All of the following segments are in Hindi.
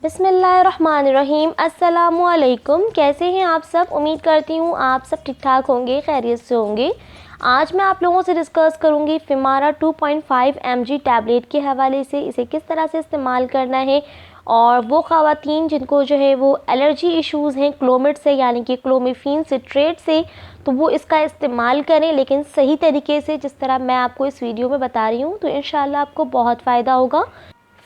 बिस्मिल्लाहिर्रहमानिर्रहीम। अस्सलामुअलैकुम। कैसे हैं आप सब? उम्मीद करती हूँ आप सब ठीक ठाक होंगे, खैरियत से होंगे। आज मैं आप लोगों से डिस्कस करूँगी फिमारा 2.5 mg टैबलेट के हवाले से इसे किस तरह से इस्तेमाल करना है, और वो ख़वातीन जिनको जो है वो एलर्जी इश्यूज़ हैं क्लोमिड से, यानी कि क्लोमिफेन सिट्रेट से, तो वो इसका इस्तेमाल करें, लेकिन सही तरीके से, जिस तरह मैं आपको इस वीडियो में बता रही हूँ, तो इंशाल्लाह आपको बहुत फ़ायदा होगा।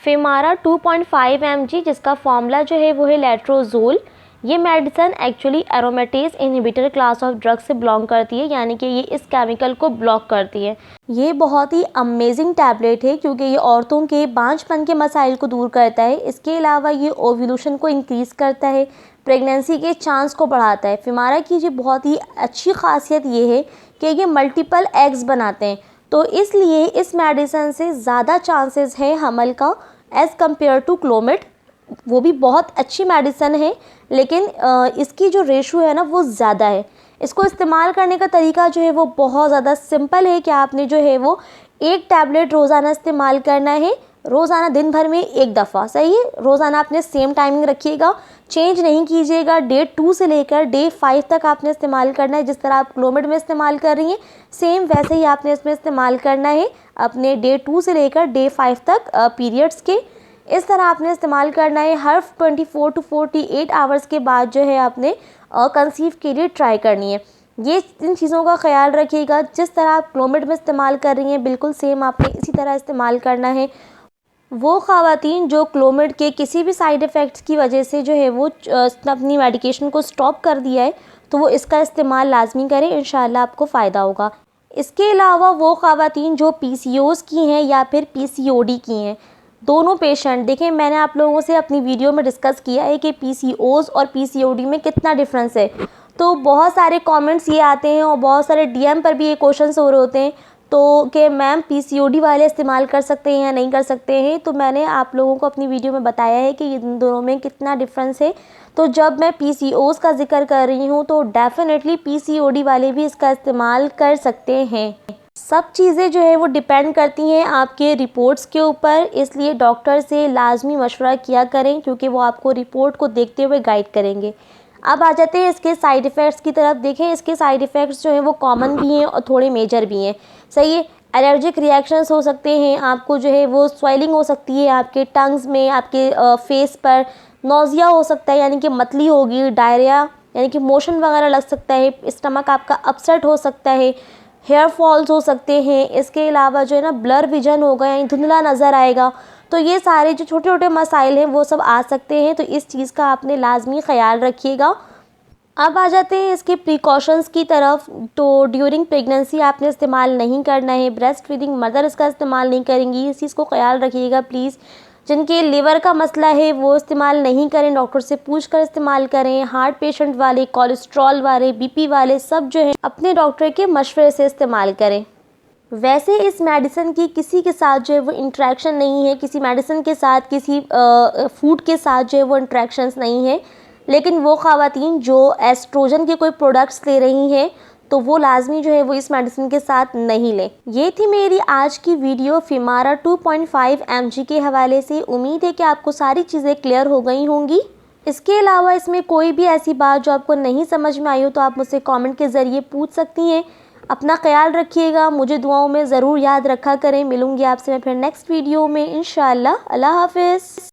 फिमारा 2.5 mg जिसका फॉर्मूला जो है वो है लेट्रोजोल। ये medicine actually aromatase inhibitor class of drug से बिलोंग करती है, यानी कि ये इस केमिकल को ब्लॉक करती है। ये बहुत ही अमेजिंग टैबलेट है क्योंकि ये औरतों के बांझपन के मसाइल को दूर करता है। इसके अलावा ये ओव्यूलेशन को इंक्रीज़ करता है, प्रेगनेंसी के चांस को बढ़ाता है। फिमारा की जो बहुत ही अच्छी खासियत ये है कि ये मल्टीपल एग्स बनाते हैं, तो इसलिए इस मेडिसिन से ज़्यादा चांसेस है हमल का एज़ कम्पेयर टू क्लोमिड। वो भी बहुत अच्छी मेडिसिन है, लेकिन इसकी जो रेशो है ना वो ज़्यादा है। इसको इस्तेमाल करने का तरीका जो है वो बहुत ज़्यादा सिंपल है कि आपने जो है वो एक टैबलेट रोज़ाना इस्तेमाल करना है, रोज़ाना दिन भर में एक दफ़ा। सही है, रोज़ाना आपने सेम टाइमिंग रखिएगा, चेंज नहीं कीजिएगा। डे 2 से लेकर डे 5 तक आपने इस्तेमाल करना है। जिस तरह आप क्लोमिड में इस्तेमाल कर रही हैं, सेम वैसे ही आपने इसमें इस्तेमाल करना है अपने डे 2 से लेकर डे 5 तक पीरियड्स के। इस तरह आपने इस्तेमाल करना है। हर 24 to 48 आवर्स के बाद जो है आपने कंसीव के लिए ट्राई करनी है। ये इन चीज़ों का ख्याल रखिएगा। जिस तरह आप क्लोमिड में इस्तेमाल कर रही हैं, बिल्कुल सेम आपने इसी तरह इस्तेमाल करना है। वो ख़वातीन जो क्लोमिड के किसी भी साइड इफ़ेक्ट्स की वजह से जो है वो अपनी मेडिकेशन को स्टॉप कर दिया है, तो वो इसका इस्तेमाल लाजमी करें, इंशाल्लाह आपको फ़ायदा होगा। इसके अलावा वो ख़वातीन जो पीसीओज़ की हैं या फिर पीसीओडी की हैं, दोनों पेशेंट देखें, मैंने आप लोगों से अपनी वीडियो में डिस्कस किया है कि पीसीओज़ और पीसीओडी में कितना डिफरेंस है। तो बहुत सारे कमेंट्स ये आते हैं और बहुत सारे डीएम पर भी ये क्वेश्चंस हो रहे होते हैं, तो कि मैम पीसीओडी वाले इस्तेमाल कर सकते हैं या नहीं कर सकते हैं। तो मैंने आप लोगों को अपनी वीडियो में बताया है कि इन दोनों में कितना डिफरेंस है। तो जब मैं पीसीओज़ का जिक्र कर रही हूँ, तो डेफिनेटली पीसीओडी वाले भी इसका इस्तेमाल कर सकते हैं। सब चीज़ें जो है वो डिपेंड करती हैं आपके रिपोर्ट्स के ऊपर, इसलिए डॉक्टर से लाजमी मशवरा किया करें, क्योंकि वो आपको रिपोर्ट को देखते हुए गाइड करेंगे। अब आ जाते हैं इसके साइड इफ़ेक्ट्स की तरफ। देखें, इसके साइड इफ़ेक्ट्स जो हैं वो कॉमन भी हैं और थोड़े मेजर भी हैं। सही है, एलर्जिक रिएक्शंस हो सकते हैं, आपको जो है वो स्वेलिंग हो सकती है आपके टंग्स में, आपके फेस पर, नौजिया हो सकता है यानी कि मतली होगी, डायरिया यानी कि मोशन वगैरह लग सकता है, स्टमक आपका अपसेट हो सकता है, हेयर फॉल्स हो सकते हैं। इसके अलावा जो है ना ब्लर विजन होगा, यानी धुंधला नज़र आएगा। तो ये सारे जो छोटे छोटे मसाइल हैं वो सब आ सकते हैं, तो इस चीज़ का आपने लाजमी ख़याल रखिएगा। अब आ जाते हैं इसके प्रिकॉशंस की तरफ। तो ड्यूरिंग प्रेगनेंसी आपने इस्तेमाल नहीं करना है, ब्रेस्ट फीडिंग मदर इसका इस्तेमाल नहीं करेंगी, इस चीज़ को ख्याल रखिएगा प्लीज़। जिनके लिवर का मसला है वो इस्तेमाल नहीं करें, डॉक्टर से पूछ कर इस्तेमाल करें। हार्ट पेशेंट वाले, कोलेस्ट्रॉल वाले, बीपी वाले सब जो है अपने डॉक्टर के मशवरे से इस्तेमाल करें। वैसे इस मेडिसिन की किसी के साथ जो है वो इंटरेक्शन नहीं है, किसी मेडिसिन के साथ, किसी फूड के साथ जो है वो इंटरेक्शंस नहीं है, लेकिन वो ख़वातीन जो एस्ट्रोजन के कोई प्रोडक्ट्स ले रही हैं, तो वो लाजमी जो है वो इस मेडिसिन के साथ नहीं लें। ये थी मेरी आज की वीडियो फिमारा 2.5 mg के हवाले से। उम्मीद है कि आपको सारी चीज़ें क्लियर हो गई होंगी। इसके अलावा इसमें कोई भी ऐसी बात जो आपको नहीं समझ में आई हो, तो आप मुझसे कमेंट के ज़रिए पूछ सकती हैं। अपना ख्याल रखिएगा, मुझे दुआओं में ज़रूर याद रखा करें। मिलूँगी आपसे मैं फिर नेक्स्ट वीडियो में इंशाअल्लाह। अल्लाह हाफ़िज़।